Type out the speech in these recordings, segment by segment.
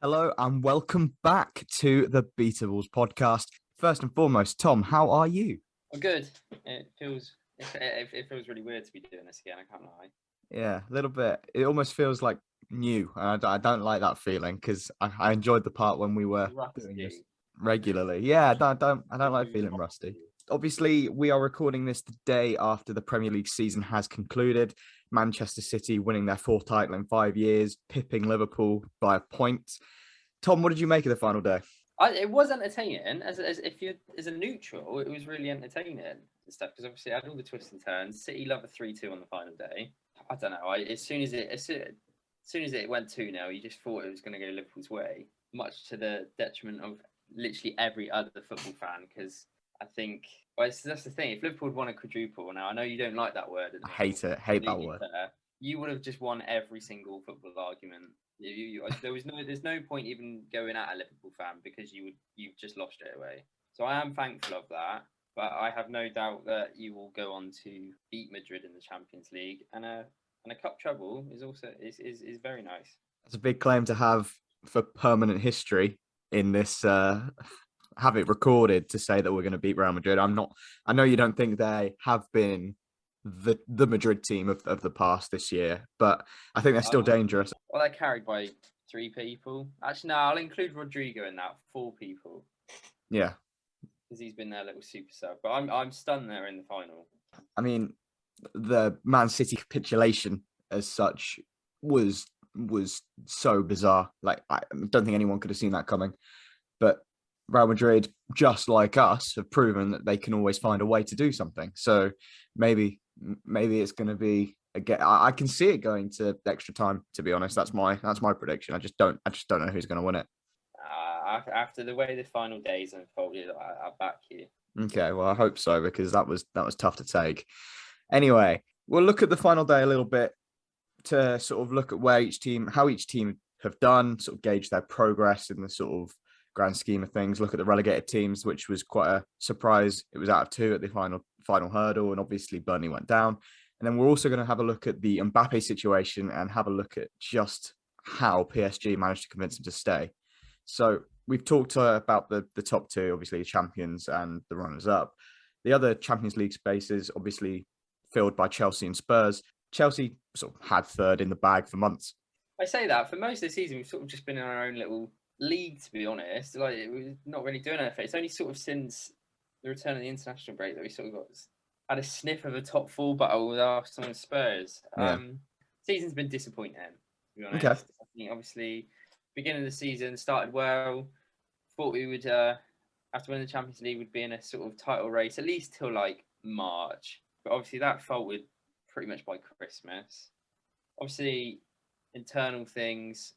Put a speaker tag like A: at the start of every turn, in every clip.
A: Hello and welcome back to the Beatables podcast. First and foremost, Tom, how are you?
B: I'm good. It feels really weird to be doing this again. I can't lie.
A: Yeah, a little bit. It almost feels like new. And I don't like that feeling because I enjoyed the part when we were doing this
B: Rusty.
A: regularly. Yeah, I don't like
B: Too
A: feeling rusty.
B: rusty.
A: Obviously, we are recording this the day after the Premier League season has concluded. Manchester City winning their fourth title in 5 years, pipping Liverpool by a point. Tom, what did you make of the final day?
B: It was entertaining. As if you as a neutral, it was really entertaining and stuff because obviously it had all the twists and turns. City love a 3-2 on the final day. I don't know. As soon as it went 2-0, you just thought it was going to go Liverpool's way, much to the detriment of literally every other football fan. Because I think that's the thing. If Liverpool had won a quadruple, now I know you don't like that word at the
A: I
B: moment,
A: hate it. Hate that
B: completely
A: word.
B: fair, you would have just won every single football argument. There's no point even going at a Liverpool fan because you've just lost straight away. So I am thankful of that, but I have no doubt that you will go on to beat Madrid in the Champions League, and a cup treble is very nice.
A: It's a big claim to have for permanent history in this. Have it recorded to say that we're going to beat Real Madrid. I'm not. I know you don't think they have been the Madrid team of the past this year, but I think they're still dangerous.
B: Well, they're carried by three people. Actually, no, I'll include Rodrigo in that. Four people
A: Yeah,
B: because he's been their little super sub. But I'm stunned they're in the final.
A: I mean, the Man City capitulation as such was so bizarre. Like I don't think anyone could have seen that coming. But Real Madrid, just like us, have proven that they can always find a way to do something. So maybe it's going to be again. I can see it going to extra time. To be honest, that's my prediction. I just don't know who's going to win it.
B: After the way the final days unfolded, I back you.
A: Okay, well I hope so because that was tough to take. Anyway, we'll look at the final day a little bit to sort of look at how each team have done, sort of gauge their progress in the sort of grand scheme of things. Look at the relegated teams, which was quite a surprise. It was out of two at the final hurdle, and obviously Burnley went down. And then we're also going to have a look at the Mbappé situation and have a look at just how PSG managed to convince him to stay. So we've talked about the top two, obviously the champions and the runners up. The other Champions League spaces, obviously filled by Chelsea and Spurs. Chelsea sort of had third in the bag for months.
B: I say that for most of the season, we've sort of just been in our own little league, to be honest. Like we're not really doing anything. It's only sort of since the return of the international break that we sort of had a sniff of a top four battle with Arsenal and Spurs.
A: Yeah.
B: Season's been disappointing, to be honest.
A: Okay.
B: I think obviously beginning of the season started well. Thought we would after winning the Champions League would be in a sort of title race at least till like March. But obviously that faltered pretty much by Christmas. Obviously, internal things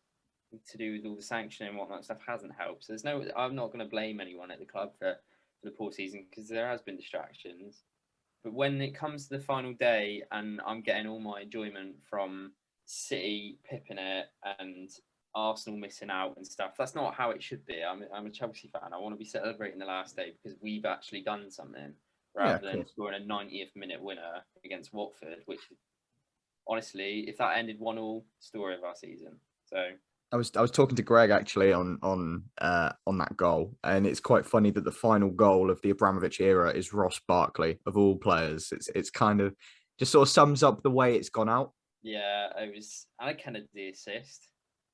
B: to do with all the sanctioning and whatnot stuff hasn't helped. So I'm not going to blame anyone at the club for the poor season because there has been distractions. But when it comes to the final day and I'm getting all my enjoyment from City pipping it and Arsenal missing out and stuff, that's not how it should be. I'm a Chelsea fan. I want to be celebrating the last day because we've actually done something rather than scoring a 90th minute winner against Watford, which honestly, if that ended 1-1, story of our season. So
A: I was talking to Greg actually on that goal, and it's quite funny that the final goal of the Abramovich era is Ross Barkley of all players. It's kind of just sort of sums up the way it's gone out.
B: yeah, it was Alec Kennedy assist.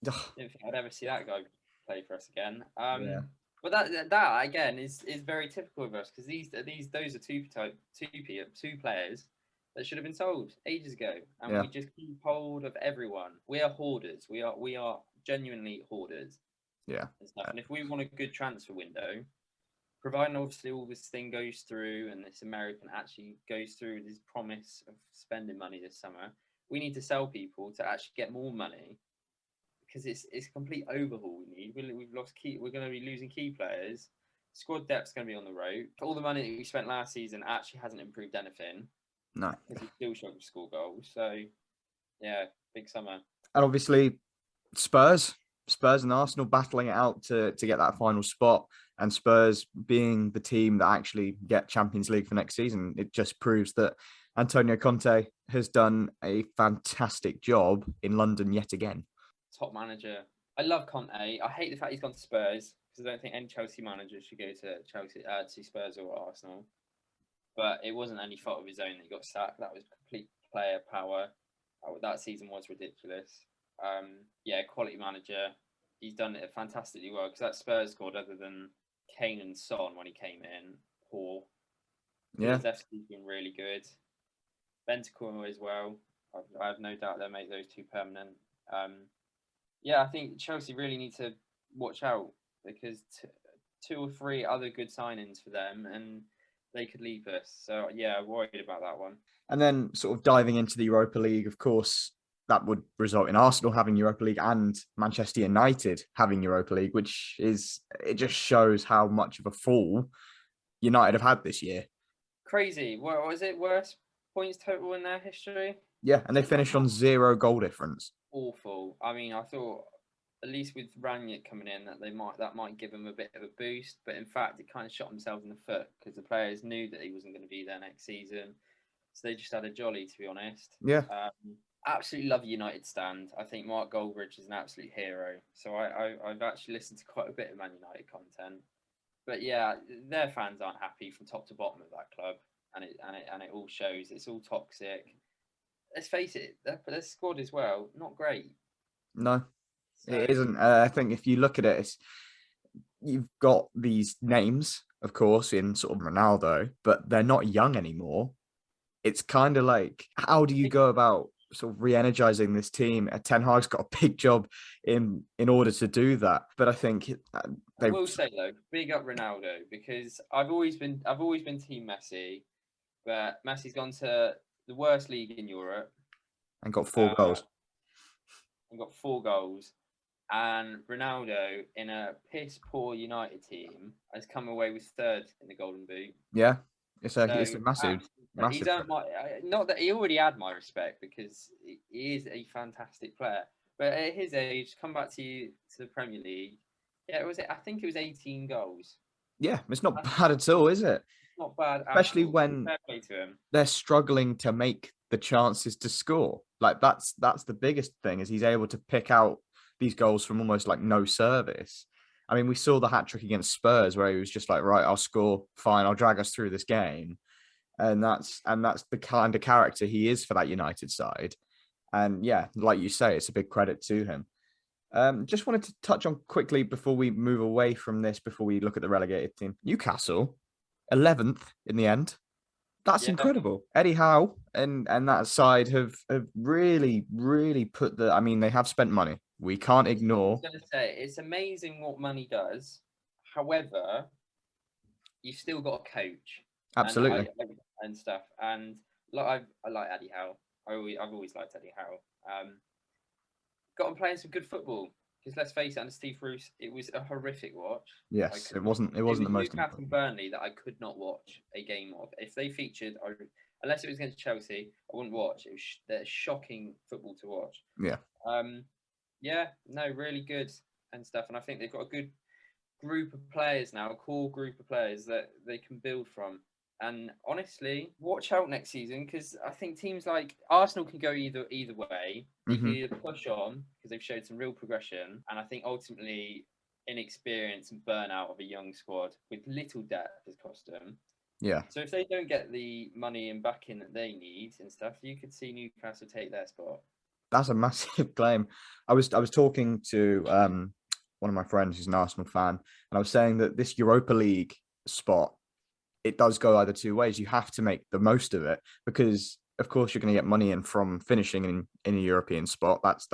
B: I didn't think I'd ever see that guy play for us again.
A: Yeah.
B: But that again is very typical of us because those are two players that should have been sold ages ago, and we just keep hold of everyone. We are hoarders. We are genuinely hoarders.
A: Yeah.
B: And if we want a good transfer window, providing obviously all this thing goes through and this American actually goes through with his promise of spending money this summer, we need to sell people to actually get more money because it's a complete overhaul we need. We've lost we're going to be losing key players. Squad depth's going to be on the road. All the money that we spent last season actually hasn't improved anything.
A: No.
B: Because we still struggle to score goals. So, yeah, big summer.
A: And obviously, Spurs and Arsenal battling it out to get that final spot, and Spurs being the team that actually get Champions League for next season. It just proves that Antonio Conte has done a fantastic job in London yet again.
B: Top manager I love Conte. I hate the fact he's gone to Spurs because I don't think any Chelsea manager should go to to Spurs or Arsenal. But it wasn't any fault of his own that he got sacked. That was complete player power. That season was ridiculous. Yeah, quality manager. He's done it fantastically well because that Spurs squad, other than Kane and Son when he came in, poor.
A: Yeah.
B: Kulusevski's been really good. Bentancur as well. I have no doubt they'll make those two permanent. Yeah, I think Chelsea really need to watch out because two or three other good signings for them and they could leave us. So yeah, worried about that one.
A: And then sort of diving into the Europa League, of course, that would result in Arsenal having Europa League and Manchester United having Europa League, which is, it just shows how much of a fall United have had this year.
B: Crazy. What was it? Worst points total in their history?
A: Yeah, and they finished on 0 goal difference.
B: Awful. I mean, I thought at least with Ranić coming in that might give them a bit of a boost, but in fact it kind of shot themselves in the foot because the players knew that he wasn't going to be there next season, so they just had a jolly, to be honest.
A: Yeah.
B: Absolutely love United stand. I think Mark Goldbridge is an absolute hero. So I've actually listened to quite a bit of Man United content, but yeah, their fans aren't happy from top to bottom of that club, and it all shows. It's all toxic. Let's face it, their squad as well, not great.
A: No,
B: So,
A: it isn't. I think if you look at it, you've got these names, of course, in sort of Ronaldo, but they're not young anymore. It's kind of like, how do you go about sort of re-energizing this team? Ten Hag's got a big job in order to do that. But I think
B: I will say though, big up Ronaldo because I've always been Team Messi, but Messi's gone to the worst league in Europe
A: and got 4 goals.
B: And got 4 goals. And Ronaldo, in a piss poor United team, has come away with 3rd in the Golden Boot.
A: Yeah, it's a massive.
B: He's earned not that he already had my respect because he is a fantastic player. But at his age, come back to the Premier League. Yeah, I think it was 18 goals.
A: Yeah, it's not bad at all, is it?
B: Not bad,
A: especially when they're struggling to make the chances to score. Like that's the biggest thing, is he's able to pick out these goals from almost like no service. I mean, we saw the hat trick against Spurs where he was just like, right, I'll score, fine, I'll drag us through this game, and that's the kind of character he is for that United side. And yeah, like you say, it's a big credit to him. Just wanted to touch on quickly before we move away from this, before we look at the relegated team. Newcastle, 11th in the end. That's incredible. Eddie Howe and that side have really, really put I mean, they have spent money. We can't ignore.
B: I was going to say, it's amazing what money does. However, you've still got a coach.
A: Absolutely.
B: And stuff. And I like Eddie Howe. I've always liked Eddie Howe. Got him playing some good football. Because let's face it, under Steve Bruce, it was a horrific watch.
A: Yes, it wasn't the most.
B: Newcastle and Burnley that I could not watch a game of. If they featured, unless it was against Chelsea, I wouldn't watch. It was they're shocking football to watch.
A: Yeah.
B: Yeah, no, really good and stuff. And I think they've got a good group of players now, a core group of players that they can build from. And honestly, watch out next season because I think teams like Arsenal can go either way. They can either push on because they've showed some real progression, and I think ultimately inexperience and burnout of a young squad with little depth has cost them.
A: Yeah.
B: So if they don't get the money and backing that they need and stuff, you could see Newcastle take their spot.
A: That's a massive claim. I was talking to one of my friends who's an Arsenal fan, and I was saying that this Europa League spot, it does go either two ways. You have to make the most of it because, of course, you're going to get money in from finishing in a European spot. That's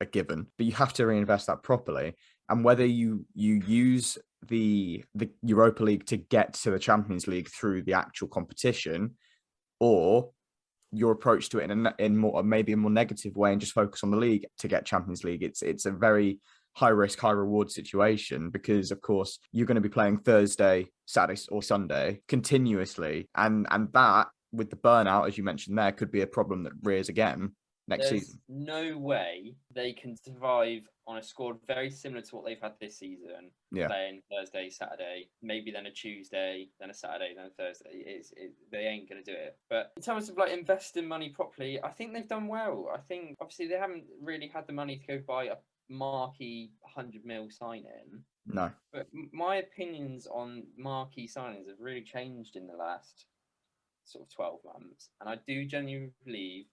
A: a given. But you have to reinvest that properly. And whether you use the Europa League to get to the Champions League through the actual competition, or your approach to it in maybe a more negative way and just focus on the league to get Champions League, it's a very high risk, high reward situation because, of course, you're going to be playing Thursday, Saturday, or Sunday continuously, and that with the burnout, as you mentioned, there could be a problem that rears again next season.
B: No way they can survive on a squad very similar to what they've had this season.
A: Yeah.
B: Playing Thursday, Saturday, maybe then a Tuesday, then a Saturday, then a Thursday. They ain't going to do it. But in terms of like investing money properly, I think they've done well. I think obviously they haven't really had the money to go buy marquee 100 mil signing.
A: No.
B: But my opinions on marquee signings have really changed in the last sort of 12 months. And I do genuinely believe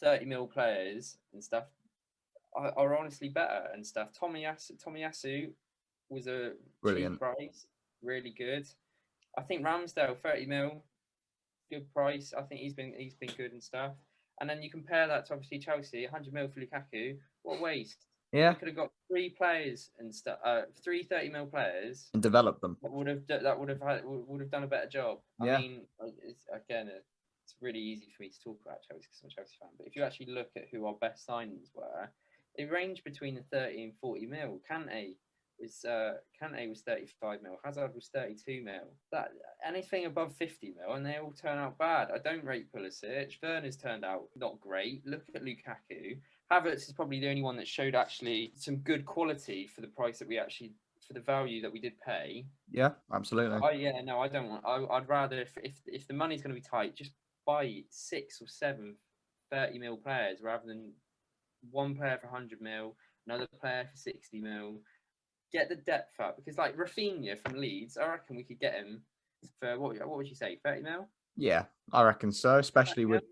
B: 30 mil players and stuff are honestly better and stuff. Tomiyasu was a cheap
A: Brilliant.
B: price, really good. I think Ramsdale 30 mil, good price. I think he's been good and stuff. And then you compare that to obviously Chelsea, 100 mil for Lukaku. What a waste!
A: Yeah.
B: You could have got 3 players and stuff, 30 mil players,
A: And develop them.
B: that would have done a better job.
A: Yeah.
B: I mean, it's really easy for me to talk about Chelsea because I'm a Chelsea fan. But if you actually look at who our best signings were, they range between the 30 and 40 mil. Kante was 35 mil. Hazard was 32 mil. That anything above 50 mil, and they all turn out bad. I don't rate Pulisic. Werner's turned out not great. Look at Lukaku. Havertz is probably the only one that showed actually some good quality for the price that for the value that we did pay.
A: Yeah, absolutely.
B: I don't want. I'd rather if the money's going to be tight, just buy 6 or 7 30 mil players rather than one player for 100 mil, another player for 60 mil. Get the depth up because like Rafinha from Leeds, I reckon we could get him for what would you say, 30 mil?
A: Yeah, I reckon so. Especially with,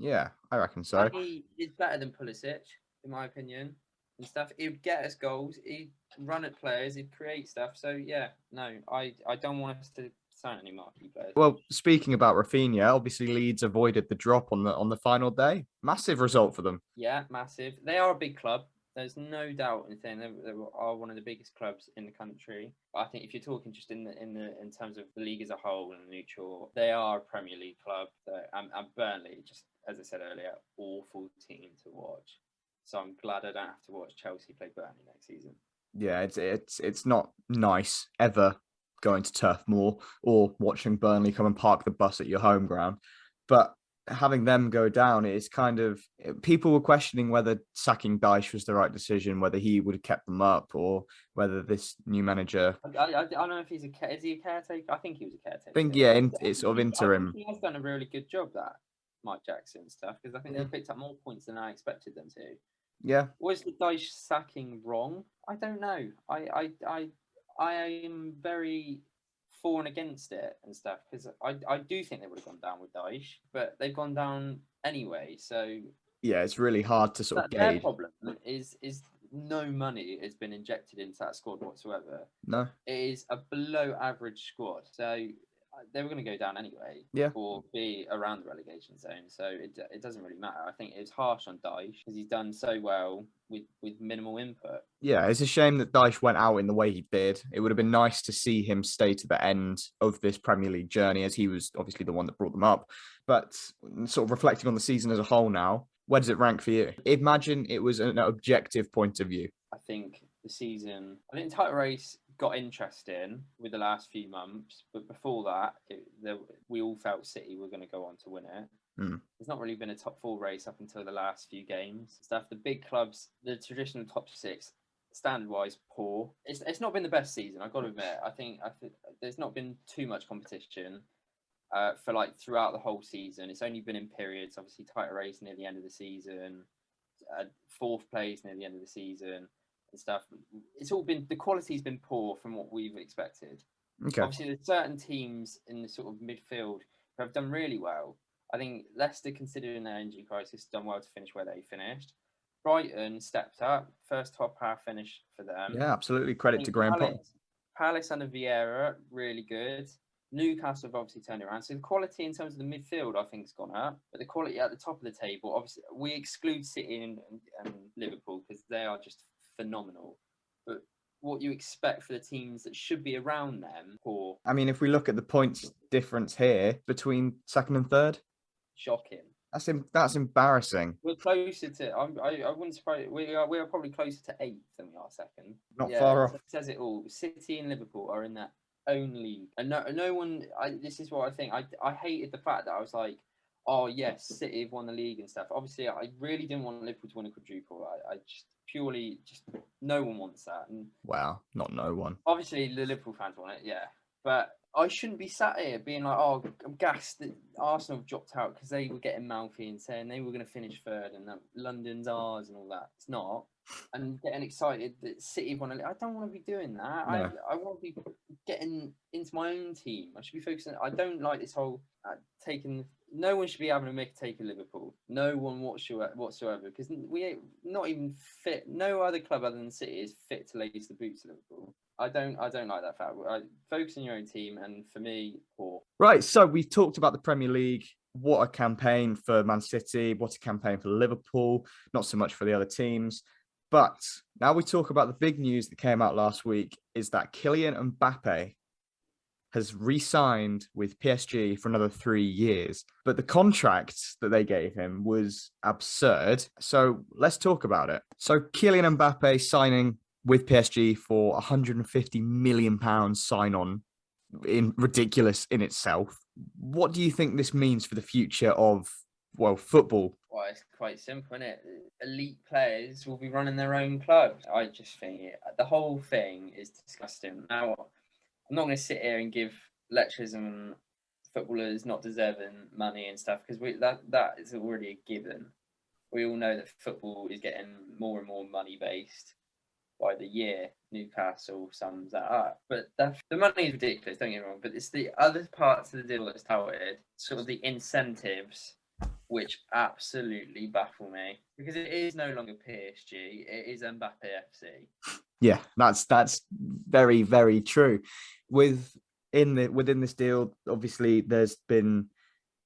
A: I reckon so.
B: And he is better than Pulisic, in my opinion, and stuff. He'd get us goals. He'd run at players. He'd create stuff. So yeah, no, I don't want us to sign any marquee players.
A: Well, speaking about Rafinha, obviously Leeds avoided the drop on the final day. Massive result for them.
B: Yeah, massive. They are a big club. There's no doubt in saying they are one of the biggest clubs in the country. But I think if you're talking just in terms of the league as a whole and neutral, they are a Premier League club. And Burnley, just as I said earlier, awful team to watch. So I'm glad I don't have to watch Chelsea play Burnley next season.
A: Yeah, it's not nice ever going to Turf Moor or watching Burnley come and park the bus at your home ground, but having them go down is kind of, people were questioning whether sacking Dyche was the right decision, whether he would have kept them up, or whether this new manager.
B: I don't know if is he a caretaker? I think he was a caretaker.
A: I think it's sort of interim.
B: I think he has done a really good job, that Mike Jackson stuff, because I think they picked up more points than I expected them to.
A: Yeah.
B: Was the Dyche sacking wrong? I don't know. I am very for and against it and stuff because I do think they would have gone down with Dyche, but they've gone down anyway. So
A: yeah, it's really hard to sort of gauge.
B: Their problem is no money has been injected into that squad whatsoever.
A: No,
B: it is a below average squad. So they were going to go down anyway, or be around the relegation zone. So it doesn't really matter. I think it's harsh on Dyche because he's done so well with minimal input.
A: Yeah, it's a shame that Dyche went out in the way he did. It would have been nice to see him stay to the end of this Premier League journey, as he was obviously the one that brought them up. But sort of reflecting on the season as a whole now, where does it rank for you? Imagine it was an objective point of view.
B: I think the title race got interesting with the last few months, but before that, we all felt City were going to go on to win it. There's not really been a top 4 race up until the last few games. The big clubs, the traditional top 6, standard-wise, poor. It's not been the best season, I've got to admit. I think there's not been too much competition for like throughout the whole season. It's only been in periods, obviously title race near the end of the season, 4th place near the end of the season and stuff. It's all been, the quality's been poor from what we've expected.
A: Okay.
B: Obviously, there's certain teams in the sort of midfield who have done really well. I think Leicester, considering their injury crisis, done well to finish where they finished. Brighton stepped up, first top half finish for them.
A: Yeah, absolutely. Credit to Graham Potter.
B: Palace under Vieira, really good. Newcastle have obviously turned around. So the quality in terms of the midfield, I think, has gone up. But the quality at the top of the table, obviously, we exclude City and Liverpool because they are just phenomenal. But what you expect for the teams that should be around them, poor.
A: I mean, if we look at the points difference here between 2nd and 3rd,
B: shocking.
A: That's embarrassing.
B: We're closer to. I wouldn't surprise. We are probably closer to 8th than we are 2nd.
A: Not far off.
B: It says it all. City and Liverpool are in that own league, and no one. This is what I think. I hated the fact that I was like, oh yes, City have won the league and stuff. Obviously, I really didn't want Liverpool to win a quadruple. I just no one wants that. And
A: wow, not no one.
B: Obviously, the Liverpool fans want it, yeah, but I shouldn't be sat here being like, oh, I'm gassed that Arsenal have dropped out because they were getting mouthy and saying they were going to finish 3rd and that London's ours and all that. It's not. and getting excited that City want to. I don't want to be doing that.
A: No.
B: I want to be getting into my own team. I should be focusing. I don't like this whole taking. No one should be having a make take of Liverpool. No one whatsoever, because we ain't not even fit. No other club other than City is fit to lace the boots of Liverpool. I don't like that fact. Focus on your own team, and for me, poor.
A: Right. So we've talked about the Premier League. What a campaign for Man City. What a campaign for Liverpool. Not so much for the other teams. But now we talk about the big news that came out last week is that Kylian Mbappé has re-signed with PSG for another 3 years. But the contract that they gave him was absurd. So let's talk about it. So Kylian Mbappé signing with PSG for £150 million sign-on, ridiculous in itself. What do you think this means for the future of, well, football?
B: Well, it's quite simple, isn't it? Elite players will be running their own clubs. I just think the whole thing is disgusting. Now, I'm not going to sit here and give lectures on footballers not deserving money and stuff, because that is already a given. We all know that football is getting more and more money based by the year. Newcastle sums that up, but the money is ridiculous. Don't get me wrong, but it's the other parts of the deal that's touted, sort of the incentives, which absolutely baffle me, because it is no longer PSG, it is Mbappe FC.
A: Yeah, that's very, very true. Within this deal, obviously, there's been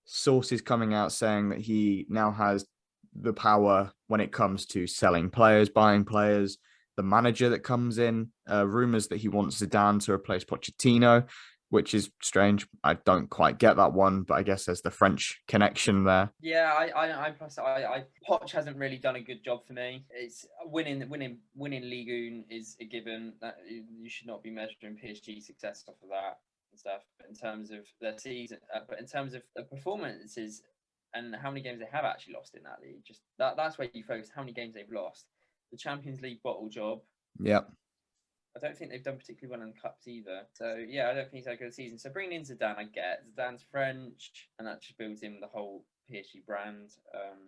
A: sources coming out saying that he now has the power when it comes to selling players, buying players. The manager that comes in, rumors that he wants Zidane to replace Pochettino, which is strange. I don't quite get that one, but I guess there's the French connection there.
B: Yeah, Poch hasn't really done a good job for me. It's winning Ligue 1 is a given. That you should not be measuring PSG success off of that and stuff. But in terms of their season, but in terms of the performances and how many games they have actually lost in that league, just that's where you focus. How many games they've lost. The Champions League bottle job.
A: Yep.
B: I don't think they've done particularly well in the cups either. So yeah, I don't think he's had a good season. So bringing in Zidane, I get Zidane's French, and that just builds in the whole PSG brand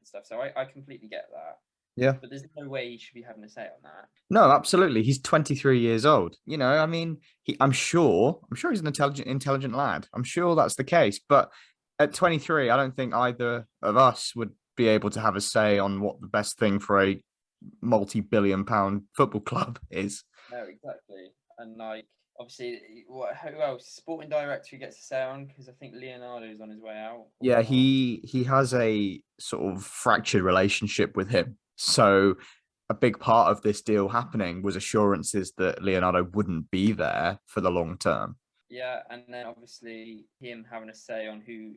B: stuff. So I completely get that.
A: Yeah.
B: But there's no way he should be having a say on that.
A: No, absolutely. He's 23 years old. You know, I mean, I'm sure he's an intelligent lad. I'm sure that's the case. But at 23, I don't think either of us would be able to have a say on what the best thing for a multi-billion-pound football club is.
B: No, exactly. And like, obviously, who else? Sporting director who gets a say on, because I think Leonardo's on his way out.
A: Yeah, he has a sort of fractured relationship with him. So a big part of this deal happening was assurances that Leonardo wouldn't be there for the long term.
B: Yeah, and then obviously him having a say on who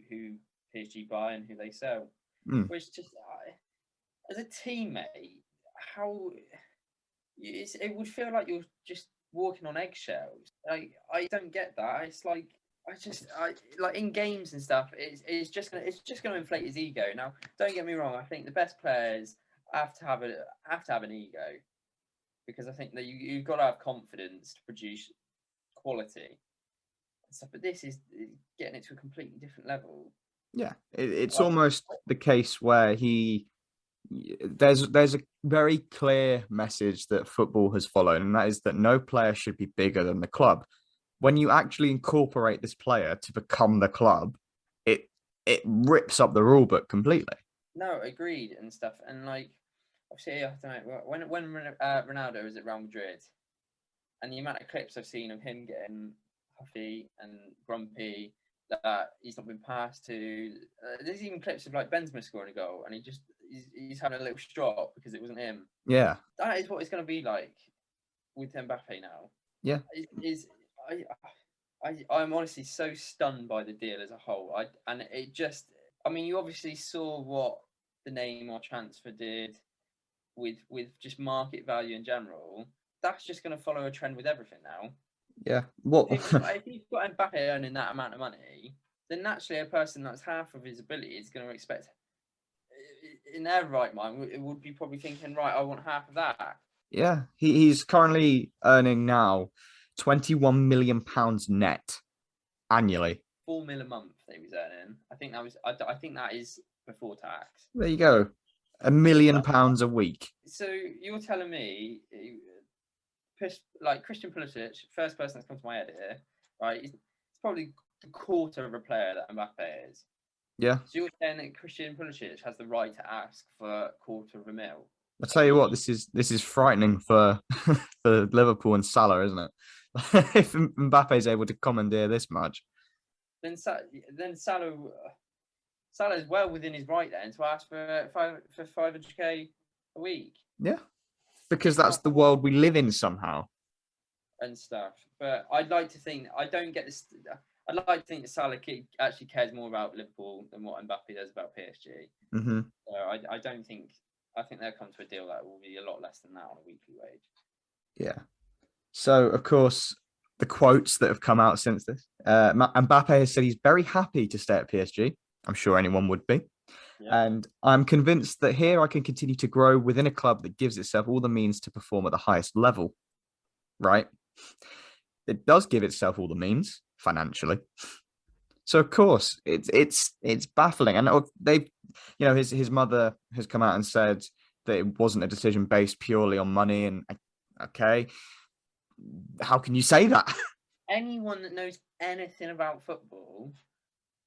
B: PSG buy and who they sell, which just as a teammate, how it would feel like you're just walking on eggshells. Like, I don't get that. It's like I like in games and stuff. It's just gonna inflate his ego. Now, don't get me wrong. I think the best players have to have an ego, because I think that you've got to have confidence to produce quality and stuff. But this is getting it to a completely different level.
A: Yeah, it's almost the case where there's a very clear message that football has followed, and that is that no player should be bigger than the club. When you actually incorporate this player to become the club, it rips up the rule book completely.
B: No, agreed and stuff. And like, obviously, I don't know when Ronaldo was at Real Madrid, and the amount of clips I've seen of him getting huffy and grumpy that he's not been passed to. There's even clips of like Benzema scoring a goal, and he's having a little strop because it wasn't him.
A: Yeah,
B: that is what it's going to be like with Mbappe now.
A: Yeah,
B: I'm honestly so stunned by the deal as a whole. I mean, you obviously saw what the Neymar transfer did with just market value in general. That's just going to follow a trend with everything now.
A: Yeah. What?
B: If you've got Mbappe earning that amount of money, then naturally a person that's half of his ability is going to expect, in their right mind, it would be probably thinking, right, I want half of that.
A: Yeah, he's currently earning now £21 million net annually.
B: £4 million a month that he was earning. I think that is before tax.
A: There you go. £1 million a week.
B: So you're telling me, like Christian Pulisic, first person that's come to my head here, right? It's probably a quarter of a player that Mbappe is.
A: Yeah.
B: So you're saying that Christian Pulisic has the right to ask for a quarter of a mil?
A: I tell you what, this is frightening for for Liverpool and Salah, isn't it? If Mbappe is able to commandeer this much,
B: Then Salah is well within his right then to ask for 500k a week.
A: yeah, because that's the world we live in somehow.
B: And stuff. But I'd like to think I don't get this. I'd like to think that Salah actually cares more about Liverpool than what Mbappe does about PSG.
A: Mm-hmm.
B: So I don't think. I think they'll come to a deal that will be a lot less than that on a weekly wage.
A: Yeah. So of course, the quotes that have come out since this, Mbappe has said he's very happy to stay at PSG. I'm sure anyone would be.
B: Yeah.
A: And I'm convinced that here I can continue to grow within a club that gives itself all the means to perform at the highest level. Right? It does give itself all the means financially. So of course it's baffling, and they, his mother has come out and said that it wasn't a decision based purely on money. And okay, how can you say that?
B: Anyone that knows anything about football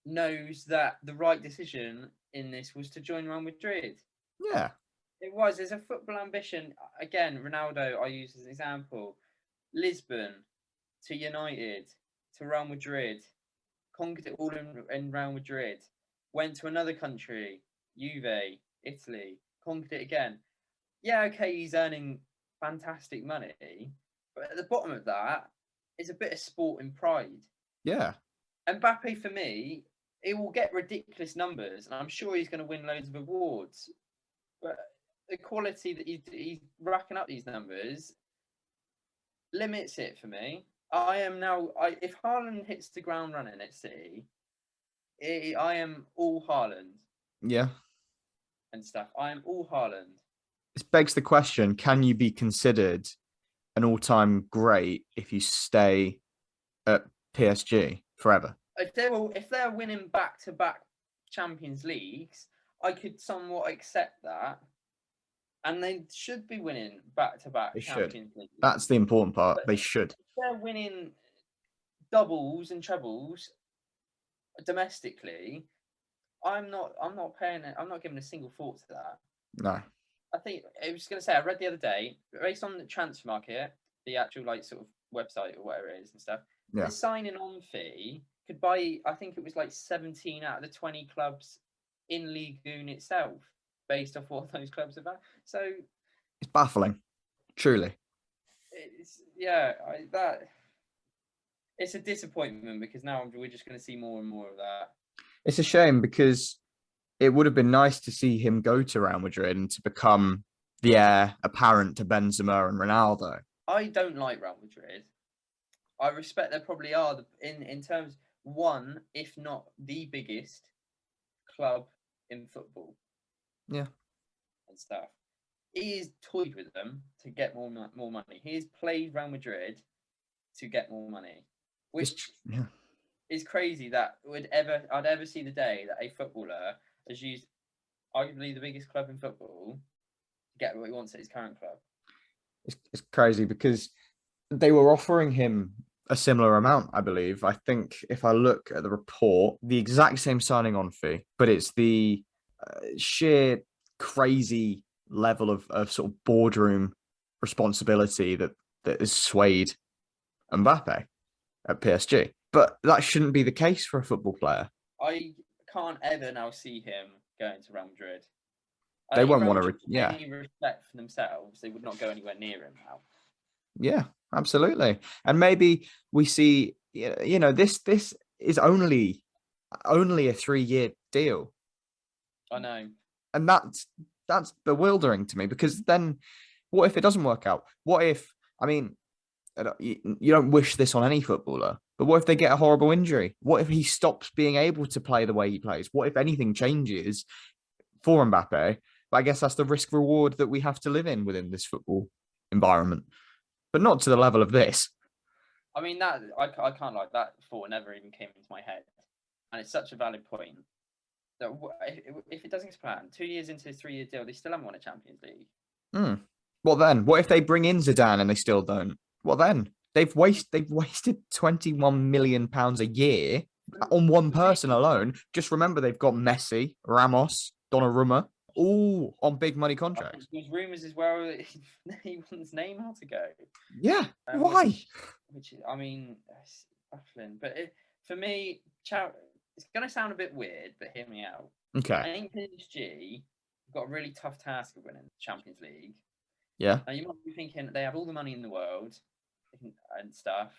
B: knows that the right decision in this was to join Real Madrid.
A: Yeah,
B: it was. There's a football ambition. Again, Ronaldo I use as an example. Lisbon to United to Real Madrid. Conquered it all in Real Madrid, went to another country, Juve, Italy, conquered it again. Yeah, okay, he's earning fantastic money, but at the bottom of that is a bit of sporting pride.
A: yeah.
B: Mbappe, for me, he will get ridiculous numbers, and I'm sure he's going to win loads of awards. But the quality that he's racking up these numbers limits it for me. If Haaland hits the ground running at City, I am all Haaland
A: Yeah.
B: and stuff. I am all Haaland.
A: This begs the question, can you be considered an all-time great if you stay at PSG forever?
B: If they're winning back-to-back Champions Leagues, I could somewhat accept that. And they should be winning back-to-back Champions Leagues.
A: That's the important part.
B: But
A: they should.
B: If they're winning doubles and trebles domestically, I'm not giving a single thought to that.
A: No.
B: I think I was going to say, I read the other day, based on the transfer market, the actual like sort of website or whatever it is and stuff,
A: Yeah.
B: the signing on fee could buy, I think it was like 17 out of the 20 clubs in Ligue 1 itself, based off what those clubs are about. So
A: it's baffling, truly.
B: It's a disappointment because now we're just going to see more and more of that.
A: It's a shame because it would have been nice to see him go to Real Madrid and to become the heir apparent to Benzema and Ronaldo.
B: I don't like Real Madrid. I respect there probably are in terms one, if not the biggest club in football.
A: Yeah,
B: and stuff. He has toyed with them to get more money. He has played Real Madrid to get more money, which is crazy. That I'd ever see the day that a footballer has used arguably the biggest club in football to get what he wants at his current club.
A: It's crazy because they were offering him a similar amount, I believe. I think if I look at the report, the exact same signing on fee, but it's the sheer crazy level of sort of boardroom responsibility that is swayed Mbappe at PSG. But that shouldn't be the case for a football player.
B: I can't ever now see him going to Real Madrid.
A: They won't want to.
B: Any respect for themselves, they would not go anywhere near him now.
A: Yeah, absolutely. And maybe we see, this is only a 3-year deal.
B: I know.
A: And that's bewildering to me because then what if it doesn't work out? What if, I mean, you don't wish this on any footballer, but what if they get a horrible injury? What if he stops being able to play the way he plays? What if anything changes for Mbappe? But I guess that's the risk reward that we have to live in within this football environment, but not to the level of this.
B: I mean, that I can't like that thought never even came into my head, and it's such a valid point if it doesn't plan, 2 years into his 3-year deal, they still haven't won a Champions League.
A: What then? What if they bring in Zidane and they still don't? What then? They've wasted 21 million pounds a year on one person alone. Just remember, they've got Messi, Ramos, Donnarumma, all on big money contracts.
B: There's rumours as well that he wants Neymar to go.
A: Yeah, why?
B: Which I mean, it's baffling. But for me, it's going to sound a bit weird, but hear me out.
A: Okay.
B: I think PSG have got a really tough task of winning the Champions League.
A: Yeah.
B: Now you might be thinking they have all the money in the world and stuff.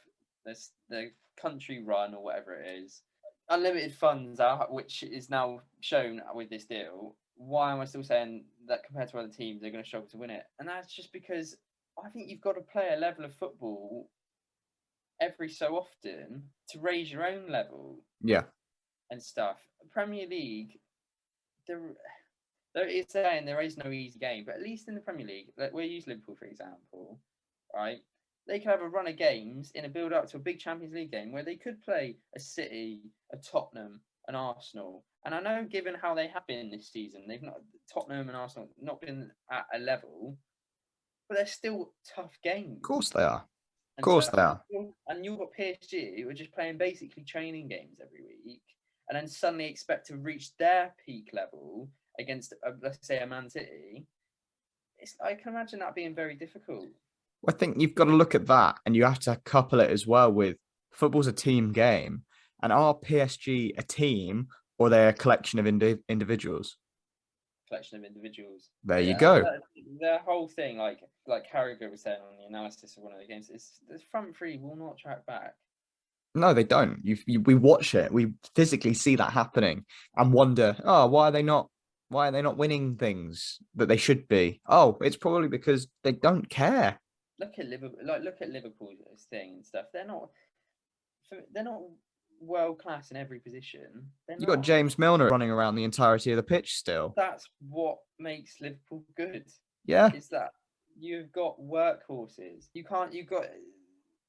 B: There's the country run or whatever it is. Unlimited funds out, which is now shown with this deal. Why am I still saying that compared to other teams, they're going to struggle to win it? And that's just because I think you've got to play a level of football every so often to raise your own level.
A: Yeah.
B: And stuff. Premier League, there is saying there is no easy game, but at least in the Premier League, we'll use Liverpool for example, right? They could have a run of games in a build-up to a big Champions League game where they could play a City, a Tottenham, an Arsenal. And I know, given how they have been this season, Tottenham and Arsenal not been at a level, but they're still tough games.
A: Of course they are. Of course they are.
B: And you've got PSG who are just playing basically training games every week, and then suddenly expect to reach their peak level against, let's say, a Man City. I can imagine that being very difficult.
A: I think you've got to look at that, and you have to couple it as well with football's a team game. And are PSG a team, or they're a collection of individuals?
B: Collection of individuals.
A: There you go.
B: The whole thing, like Carragher was saying on the analysis of one of the games, is the front three will not track back.
A: No, they don't. We watch it. We physically see that happening and wonder, oh, why are they not winning things that they should be? Oh, it's probably because they don't care.
B: Look at Liverpool. Look at Liverpool's thing and stuff. They're not world class in every position.
A: You got James Milner running around the entirety of the pitch still.
B: That's what makes Liverpool good.
A: Yeah,
B: is that you've got workhorses. You've got,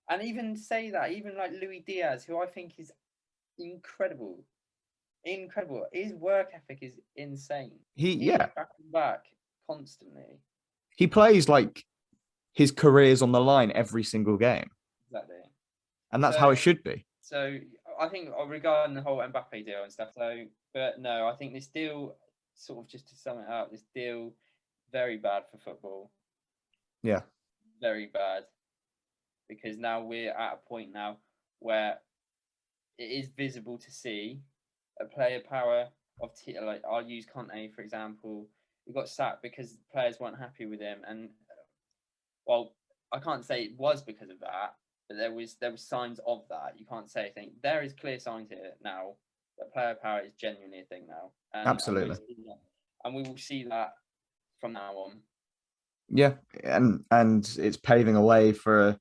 B: and even say that, even like Luis Diaz, who I think is incredible. His work ethic is insane. He's back and back constantly.
A: He plays like his career's on the line every single game.
B: Exactly.
A: And that's how it should be.
B: So I think regarding the whole Mbappé deal and stuff, but no, I think this deal, sort of just to sum it up, this deal, very bad for football.
A: Yeah.
B: Very bad. Because now we're at a point now where it is visible to see a player power of like I'll use Conte for example. He got sacked because players weren't happy with him, and well, I can't say it was because of that, but there was signs of that. You can't say anything. There is clear signs here now that player power is genuinely a thing now.
A: Absolutely.
B: And we will see that from now on.
A: Yeah, and it's paving a way for a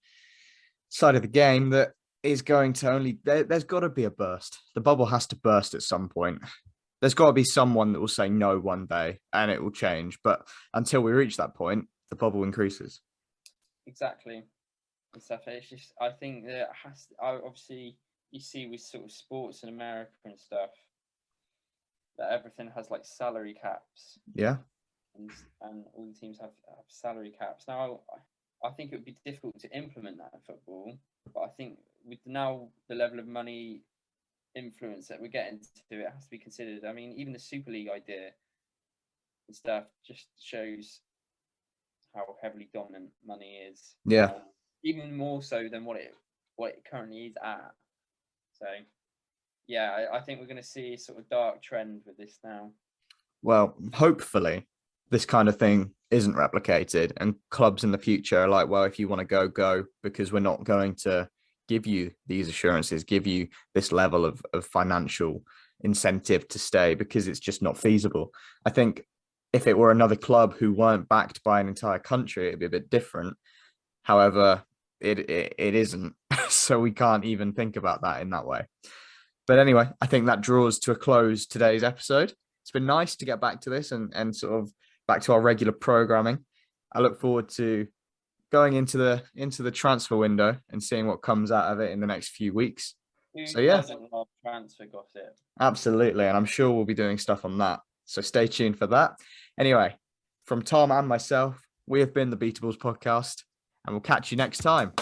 A: side of the game that is going to there's got to be a burst. The bubble has to burst at some point. There's got to be someone that will say no one day and it will change. But until we reach that point, the bubble increases.
B: Exactly. And stuff. It's just, I think that obviously you see with sort of sports in America and stuff that everything has like salary caps.
A: Yeah.
B: And all the teams have salary caps. Now, I think it would be difficult to implement that in football, but I think with now the level of money influence that we're getting to, it has to be considered. I mean, even the Super League idea and stuff just shows how heavily dominant money is.
A: Yeah.
B: Even more so than what it currently is at. So, yeah, I think we're going to see a sort of dark trend with this now. Well,
A: hopefully this kind of thing isn't replicated and clubs in the future are like, well, if you want to go, because we're not going to give you these assurances, give you this level of financial incentive to stay because it's just not feasible. I think if it were another club who weren't backed by an entire country, it'd be a bit different. However, it isn't. So we can't even think about that in that way. But anyway, I think that draws to a close today's episode. It's been nice to get back to this and sort of back to our regular programming. I look forward to going into the transfer window and seeing what comes out of it in the next few weeks.
B: Who
A: So yeah,
B: doesn't love transfer gossip?
A: absolutely. And I'm sure we'll be doing stuff on that. So stay tuned for that. Anyway, from Tom and myself, we have been the Beatables podcast, and we'll catch you next time.